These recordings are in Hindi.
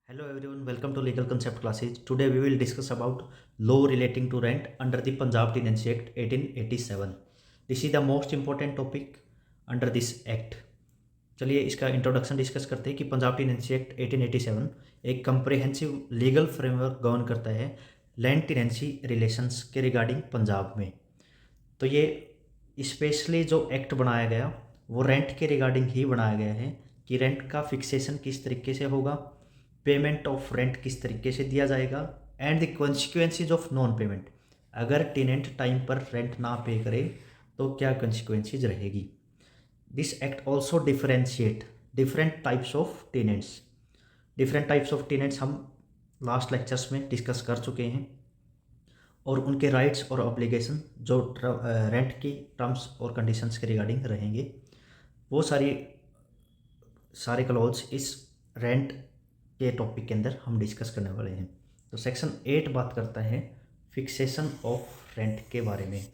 Hello everyone, welcome to Legal Concept Classes. Today we will discuss about law relating to rent under the Punjab Tenancy Act 1887. This is the most important topic under this act. चलिए इसका इंट्रोडक्शन डिस्कस करते हैं कि पंजाब टेनेंसी एक्ट 1887 एक कंप्रिहेंसिव लीगल फ्रेमवर्क गवर्न करता है लैंड टेनेंसी रिलेशंस के रिगार्डिंग पंजाब में। तो ये स्पेशली जो एक्ट बनाया गया वो रेंट के रिगार्डिंग ही बनाया गया है कि रेंट का फिक्सेशन किस तरीके से होगा, पेमेंट ऑफ रेंट किस तरीके से दिया जाएगा and the consequences of non payment. अगर टेनेंट टाइम पर रेंट ना पे करे तो क्या कॉन्सिक्वेंसीज रहेगी। This act also differentiate different types of tenants. Different types of tenants हम लास्ट लेक्चर्स में डिस्कस कर चुके हैं और उनके राइट्स और ऑब्लिगेशन जो रेंट की टर्म्स और कंडीशंस के रिगार्डिंग रहेंगे वो सारे क्लॉज इस रेंट के टॉपिक के अंदर हम डिस्कस करने वाले हैं। तो सेक्शन 8 बात करता है फिक्सेशन ऑफ रेंट के बारे में।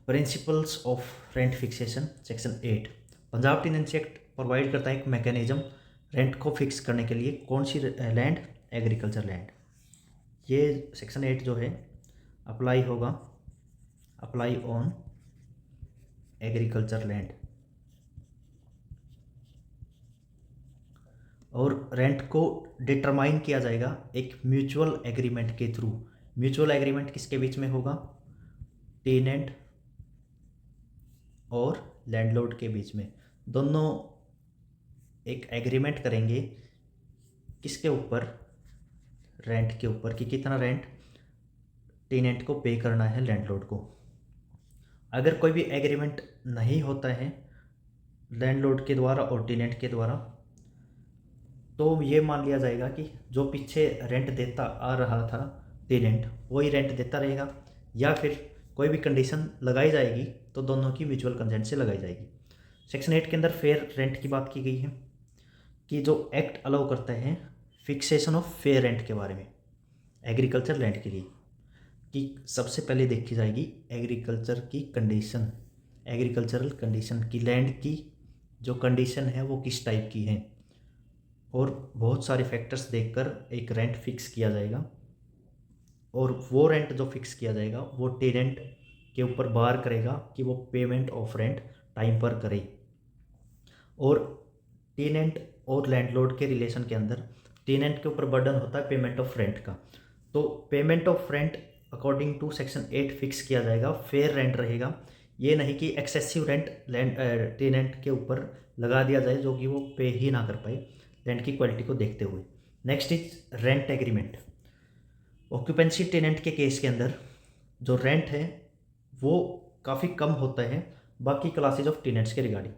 Principles of rent fixation section 8 Punjab tenancy act provide करता है एक मैकेनिज्म रेंट को फिक्स करने के लिए। कौन सी लैंड? Agriculture land. ये सेक्शन 8 जो है अप्लाई ऑन एग्रीकल्चर लैंड और रेंट को डिटरमाइन किया जाएगा एक म्यूचुअल एग्रीमेंट के थ्रू। म्यूचुअल एग्रीमेंट किसके बीच में होगा? टेनेंट और लैंडलॉर्ड के बीच में। दोनों एक एग्रीमेंट करेंगे किसके ऊपर? रेंट के ऊपर, कि कितना रेंट टेनेंट को पे करना है लैंडलॉर्ड को। अगर कोई भी एग्रीमेंट नहीं होता है लैंडलॉर्ड के द्वारा और टेनेंट के द्वारा तो ये मान लिया जाएगा कि जो पीछे रेंट देता आ रहा था टेनेंट वही रेंट देता रहेगा, या फिर कोई भी कंडीशन लगाई जाएगी तो दोनों की म्यूचुअल कंसेंट से लगाई जाएगी। सेक्शन 8 के अंदर फेयर रेंट की बात की गई है कि जो एक्ट अलाउ करता है फिक्सेशन ऑफ फेयर रेंट के बारे में एग्रीकल्चर लैंड के लिए, कि सबसे पहले देखी जाएगी एग्रीकल्चर की कंडीशन, एग्रीकल्चरल कंडीशन की लैंड की जो कंडीशन है वो किस टाइप की है, और बहुत सारे फैक्टर्स देखकर एक रेंट फिक्स किया जाएगा। और वो रेंट जो फिक्स किया जाएगा वो टेनेंट के ऊपर बार करेगा कि वो पेमेंट ऑफ रेंट टाइम पर करे। और टेनेंट और लैंडलॉर्ड के रिलेशन के अंदर टेनेंट के ऊपर बर्डन होता है पेमेंट ऑफ रेंट का। तो payment of rent according to section 8 fix किया जाएगा, फेयर रेंट रहेगा। ये नहीं कि एक्सेसिव रेंट टेनेंट के ऊपर लगा दिया जाए जो कि वो पे ही ना कर पाए रेंट की क्वालिटी को देखते हुए। Next is rent agreement. Occupancy tenant के केस के अंदर जो रेंट है वो काफ़ी कम होता है बाकी क्लासेज ऑफ टेनेंट्स के रिगार्डिंग।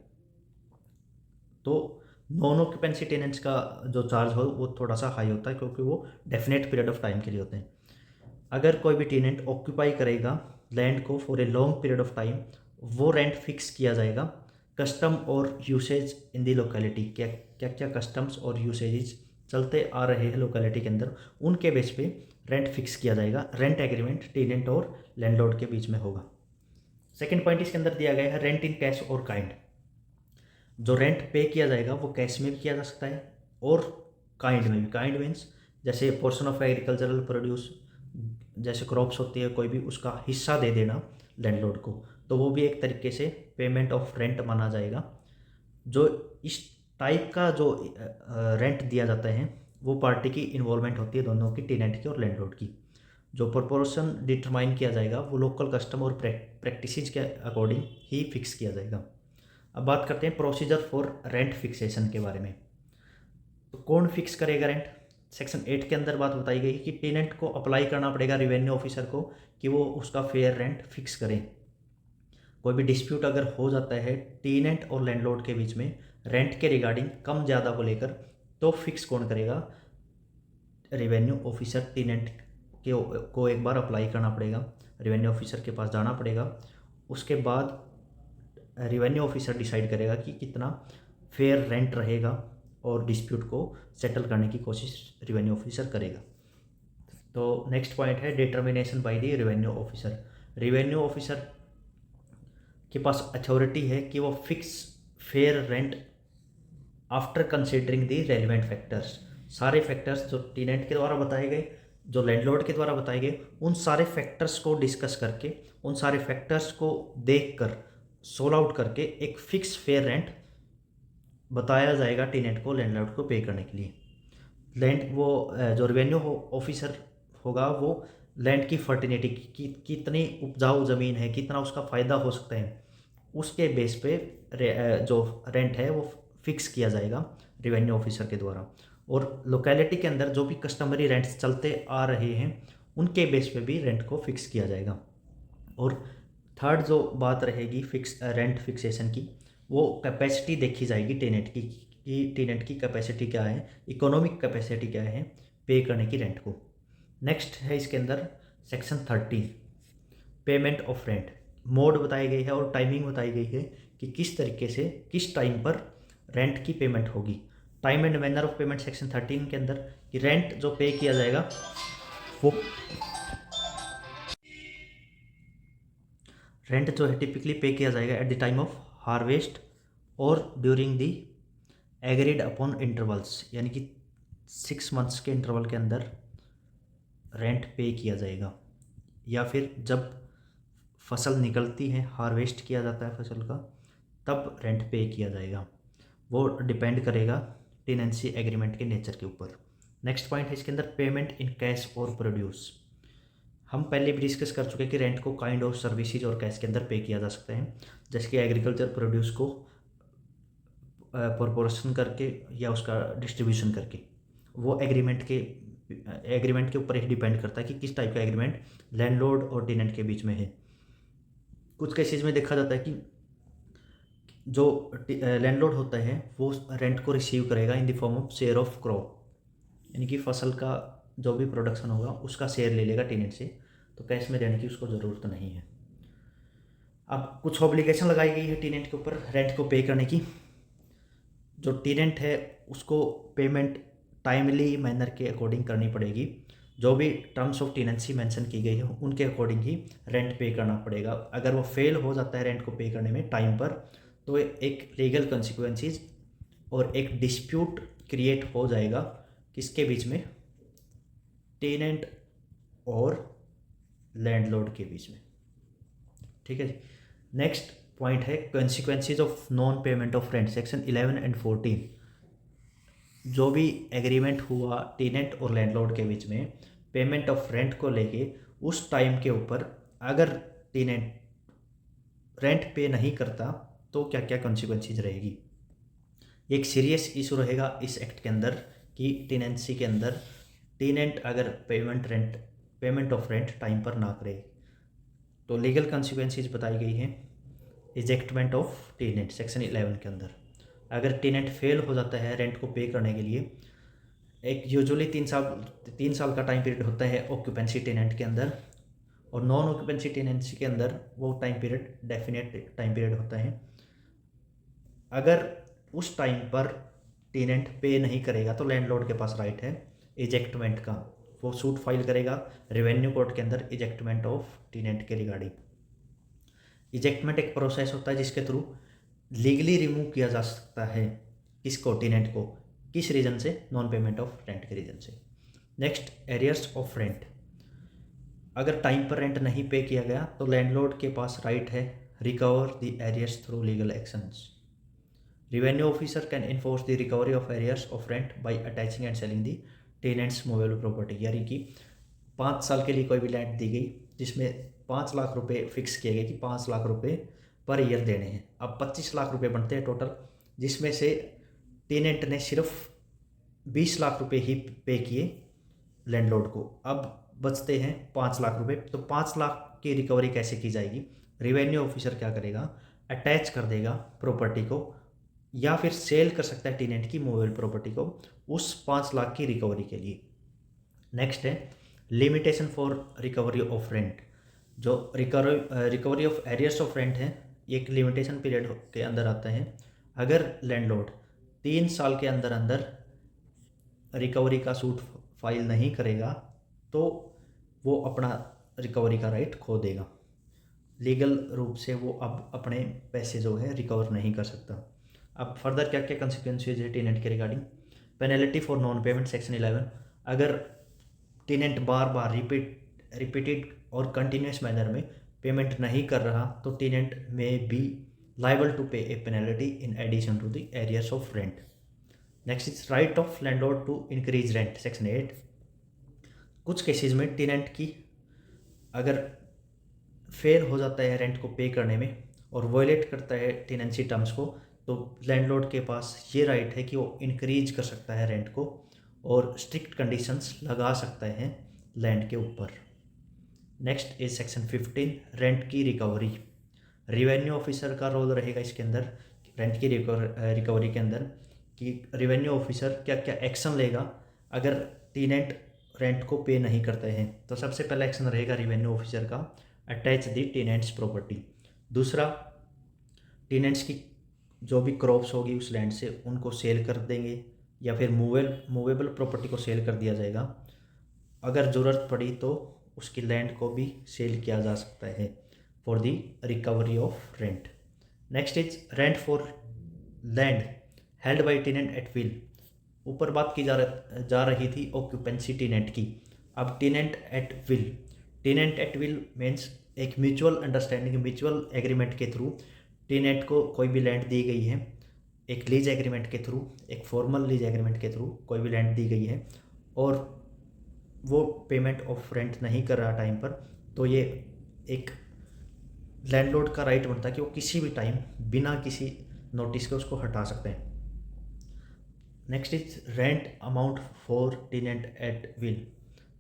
तो नॉन ऑक्यूपेंसी टेनेंट्स का जो चार्ज हो वो थोड़ा सा हाई होता है क्योंकि वो डेफिनेट पीरियड ऑफ टाइम के लिए होते हैं। अगर कोई भी टेनेंट ऑक्यूपाई करेगा लैंड को for a long period of time वो रेंट फिक्स किया जाएगा। कस्टम और यूसेज इन दी लोकेलिटी, क्या क्या क्या कस्टम्स और यूसेजेस चलते आ रहे हैं लोकेलिटी के अंदर उनके बेस पे रेंट फिक्स किया जाएगा। रेंट एग्रीमेंट टेनेंट और लैंडलॉर्ड के बीच में होगा। सेकेंड पॉइंट इसके अंदर दिया गया है रेंट इन कैश और काइंड। जो रेंट पे किया जाएगा वो कैश में भी किया जा सकता है और काइंड में भी। काइंड मीन्स जैसे पोर्शन ऑफ एग्रीकल्चरल प्रोड्यूस, जैसे क्रॉप्स होती है कोई भी, उसका हिस्सा दे देना लैंडलॉर्ड को, तो वो भी एक तरीके से पेमेंट ऑफ रेंट माना जाएगा। जो इस टाइप का जो रेंट दिया जाता है वो पार्टी की इन्वॉल्वमेंट होती है, दोनों की, टेनेंट की और लैंडलॉर्ड की। जो प्रोपोर्शन डिटरमाइन किया जाएगा वो लोकल कस्टम और प्रैक्टिसेस के अकॉर्डिंग ही फिक्स किया जाएगा। अब बात करते हैं प्रोसीजर फॉर रेंट फिक्सेशन के बारे में। तो कौन फिक्स करेगा रेंट? सेक्शन 8 के अंदर बात बताई गई कि टेनेंट को अप्लाई करना पड़ेगा रेवेन्यू ऑफिसर को कि वो उसका फेयर रेंट फिक्स करें। कोई भी डिस्प्यूट अगर हो जाता है टेनेंट और लैंडलॉर्ड के बीच में रेंट के रिगार्डिंग कम ज़्यादा को लेकर, तो फिक्स कौन करेगा? Revenue officer. टेनेंट को एक बार अप्लाई करना पड़ेगा, रेवेन्यू ऑफिसर के पास जाना पड़ेगा। उसके बाद रेवेन्यू ऑफिसर डिसाइड करेगा कि कितना फेयर रेंट रहेगा और डिस्प्यूट को सेटल करने की कोशिश रेवेन्यू ऑफिसर करेगा। तो नेक्स्ट पॉइंट है determination by the revenue officer. Revenue officer के पास अथॉरिटी है कि वो fix fair rent after considering the relevant factors. सारे फैक्टर्स जो टेनेंट के द्वारा बताए गए, जो लैंडलॉर्ड के द्वारा बताए गए, उन सारे फैक्टर्स को डिस्कस करके, उन सारे फैक्टर्स को देखकर सोल्व आउट करके एक फिक्स फेयर रेंट बताया जाएगा टेनेंट को लैंडलॉर्ड को पे करने के लिए। लैंड वो जो रेवेन्यू ऑफिसर होगा वो लैंड की फर्टिलिटी कितनी उपजाऊ ज़मीन है, कितना उसका फ़ायदा हो सकता है, उसके बेस पे जो रेंट है वो फिक्स किया जाएगा रेवेन्यू ऑफिसर के द्वारा। और लोकेलिटी के अंदर जो भी कस्टमरी रेंट्स चलते आ रहे हैं उनके बेस पे भी रेंट को फिक्स किया जाएगा। और थर्ड जो बात रहेगी फिक्स रेंट फिक्सेशन की, वो कैपेसिटी देखी जाएगी टेनेंट की कि टेनेंट की कैपेसिटी क्या है, इकोनॉमिक कैपेसिटी क्या है पे करने की रेंट को। नेक्स्ट है इसके अंदर section 30 payment of rent. Mode बताई गई है और टाइमिंग बताई गई है कि किस तरीके से किस टाइम पर रेंट की पेमेंट होगी। Time and manner of payment section 13 के अंदर कि रेंट जो पे किया जाएगा वो रेंट जो है टिपिकली पे किया जाएगा at the time of harvest और during the agreed upon intervals, यानी कि 6 मंथ्स के इंटरवल के अंदर रेंट पे किया जाएगा, या फिर जब फसल निकलती है, हार्वेस्ट किया जाता है फसल का, तब रेंट पे किया जाएगा। वो डिपेंड करेगा टेनेंसी एग्रीमेंट के नेचर के ऊपर। नेक्स्ट पॉइंट है इसके अंदर पेमेंट इन कैश और प्रोड्यूस। हम पहले भी डिस्कस कर चुके हैं कि रेंट को काइंड ऑफ सर्विसेज और कैश के अंदर पे किया जा सकता है, जैसे कि एग्रीकल्चर प्रोड्यूस को प्रोपोर्शन करके या उसका डिस्ट्रीब्यूशन करके। वो एग्रीमेंट के ऊपर ही डिपेंड करता है कि किस टाइप का एग्रीमेंट लैंडलॉर्ड और टेनेंट के बीच में है। कुछ केसेस में देखा जाता है कि जो लैंडलॉर्ड होता है वो रेंट को रिसीव करेगा in the form of share of crop, यानी कि फसल का जो भी प्रोडक्शन होगा उसका शेयर ले लेगा टेनेंट से, तो कैश में देने की उसको ज़रूरत नहीं है। अब कुछ ऑब्लिगेशन लगाई गई है टेनेंट के ऊपर रेंट को पे करने की। जो टेनेंट है उसको पेमेंट टाइमली मैनर के अकॉर्डिंग करनी पड़ेगी। जो भी टर्म्स ऑफ टेनेंसी मेंशन की गई है उनके अकॉर्डिंग ही रेंट पे करना पड़ेगा। अगर वो फेल हो जाता है रेंट को पे करने में टाइम पर, तो एक लीगल कंसिक्वेंसेस और एक डिस्प्यूट क्रिएट हो जाएगा किसके बीच में, टेनेंट और लैंडलॉर्ड के बीच में। ठीक है जी। नेक्स्ट पॉइंट है consequences of non payment of rent section 11 and 14। जो भी एग्रीमेंट हुआ टेनेंट और लैंडलॉर्ड के बीच में पेमेंट ऑफ रेंट को लेके, उस टाइम के ऊपर अगर टेनेंट रेंट पे नहीं करता तो क्या क्या कॉन्सिक्वेंसेज रहेगी। एक सीरियस इशू रहेगा इस एक्ट के अंदर कि टेनेंसी के अंदर टेनेंट अगर पेमेंट ऑफ रेंट टाइम पर ना करे तो लीगल कॉन्सिक्वेंसेज बताई गई हैं। इजेक्टमेंट ऑफ टेनेंट सेक्शन 11 के अंदर अगर टेनेंट फेल हो जाता है रेंट को पे करने के लिए, एक यूजुअली 3 साल का टाइम पीरियड होता है ऑक्यूपेंसी टेनेंट के अंदर, और नॉन ऑक्यूपेंसी टेनेंसी के अंदर वो time period definite time period होता है। अगर उस टाइम पर टेनेंट पे नहीं करेगा तो लैंडलॉर्ड के पास राइट है इजेक्टमेंट का। वो सूट फाइल करेगा रेवेन्यू कोर्ट के अंदर इजेक्टमेंट ऑफ टेनेंट के रिगार्डिंग। इजेक्टमेंट एक प्रोसेस होता है जिसके थ्रू लीगली रिमूव किया जा सकता है किसको, टेनेंट को, किस रीजन से, नॉन पेमेंट ऑफ रेंट के रीजन से। Next arrears of rent. अगर टाइम पर रेंट नहीं पे किया गया तो लैंडलॉर्ड के पास राइट है recover the arrears through legal actions. Revenue officer can enforce the recovery of arrears of rent bye attaching and selling the tenants movable property. यानी कि 5 साल के लिए कोई भी लैंड दी गई जिसमें 5 लाख रुपए फिक्स किए गए कि 5 लाख रुपए पर ईयर देने हैं। अब 25 लाख रुपए बनते हैं टोटल, जिसमें से टेनेंट ने सिर्फ 20 लाख रुपए ही पे किए लैंडलॉर्ड को। अब बचते हैं 5 लाख रुपए, तो 5 लाख की रिकवरी कैसे की जाएगी। रेवेन्यू ऑफिसर क्या करेगा, अटैच कर देगा प्रॉपर्टी को या फिर सेल कर सकता है टेनेंट की मूवेबल प्रॉपर्टी को उस 5 लाख की रिकवरी के लिए। नेक्स्ट है limitation for recovery of rent. जो recovery of arrears of rent है एक लिमिटेशन पीरियड के अंदर आता है। अगर लैंडलॉर्ड 3 साल के अंदर अंदर रिकवरी का सूट फाइल नहीं करेगा तो वो अपना रिकवरी का राइट खो देगा। लीगल रूप से वो अब अपने पैसे जो है रिकवर नहीं कर सकता। अब फर्दर क्या क्या कंसिक्वेंसेज है टेनेंट के regarding. Penalty for non payment section 11, अगर टेनेंट बार बार रिपीटेड और कंटिन्यूस मैनर में पेमेंट नहीं कर रहा तो टेनेंट में B liable to pay a penalty in addition to the arrears of rent. Next is right of landlord to increase rent section 8। कुछ केसेस में टेनेंट की अगर फेल हो जाता है रेंट को पे करने में और वॉयलेट करता है टेनेंसी टर्म्स को, तो लैंडलॉर्ड के पास ये राइट है कि वो इंक्रीज कर सकता है रेंट को और स्ट्रिक्ट कंडीशंस लगा सकता है लैंड के ऊपर। नेक्स्ट इज सेक्शन 15, रेंट की रिकवरी। रिवेन्यू ऑफिसर का रोल रहेगा इसके अंदर, रेंट की रिकवरी के अंदर, कि रिवेन्यू ऑफिसर क्या क्या एक्शन लेगा अगर टेनेंट रेंट को पे नहीं करते हैं। तो सबसे पहला एक्शन रहेगा रिवेन्यू ऑफिसर का, अटैच द टेनेंट्स प्रॉपर्टी। दूसरा, टेनेंट्स की जो भी क्रॉप्स होगी उस लैंड से उनको सेल कर देंगे या फिर मूवेबल प्रॉपर्टी को सेल कर दिया जाएगा। अगर ज़रूरत पड़ी तो उसकी लैंड को भी सेल किया जा सकता है for the recovery of rent. Next is rent for land held by tenant at will. ऊपर बात की जा रही थी ऑक्यूपेंसी टेनेंट की, अब tenant at will. Tenant at will means एक म्यूचुअल अंडरस्टैंडिंग, म्यूचुअल एग्रीमेंट के थ्रू टेनेंट को कोई भी लैंड दी गई है, एक लीज एग्रीमेंट के थ्रू, एक फॉर्मल लीज एग्रीमेंट के थ्रू कोई भी लैंड दी गई है और वो पेमेंट ऑफ रेंट नहीं कर रहा टाइम पर, तो ये एक लैंडलॉर्ड का राइट बनता है कि वो किसी भी टाइम बिना किसी नोटिस के उसको हटा सकते हैं। Next is rent amount for tenant at will.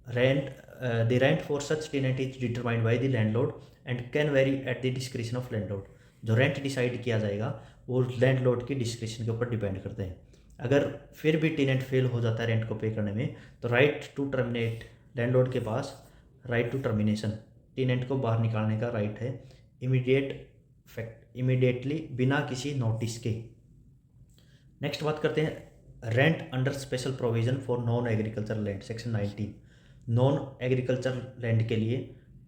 The rent for such tenant is determined by the landlord and can vary at the description of landlord. जो रेंट डिसाइड किया जाएगा वो लैंडलॉर्ड की डिस्क्रिप्शन के ऊपर डिपेंड करते हैं। अगर फिर भी टेनेंट फेल हो जाता है रेंट को पे करने में, तो राइट टू टर्मिनेट, लैंडलॉर्ड के पास राइट टू टर्मिनेशन, टेनेंट को बाहर निकालने का राइट है इमीडिएटली बिना किसी नोटिस के। नेक्स्ट बात करते हैं rent under special provision for non agriculture land section 19। Non agriculture land के लिए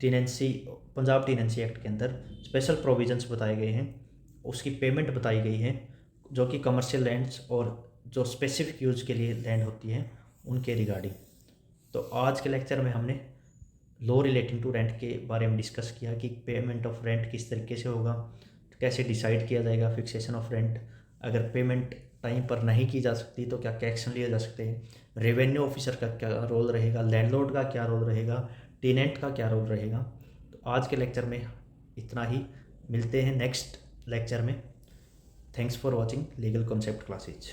टेनेंसी, पंजाब टेनेंसी एक्ट के अंदर स्पेशल प्रोविजंस बताए गए हैं, उसकी पेमेंट बताई गई है, जो कि कमर्शियल लैंड्स और जो स्पेसिफिक यूज के लिए लैंड होती है उनके रिगार्डिंग। तो आज के लेक्चर में हमने लॉ रिलेटिंग टू रेंट के बारे में डिस्कस किया कि पेमेंट ऑफ रेंट किस तरीके से होगा, कैसे डिसाइड किया जाएगा फिक्सेशन ऑफ रेंट, अगर पेमेंट टाइम पर नहीं की जा सकती तो क्या क्या एक्शन लिए जा सकते हैं, रेवेन्यू ऑफिसर का क्या रोल रहेगा, लैंडलॉर्ड का क्या रोल रहेगा, टेनेंट का क्या रोल रहेगा। तो आज के लेक्चर में इतना ही, मिलते हैं नेक्स्ट लेक्चर में। Thanks for watching legal concept classes.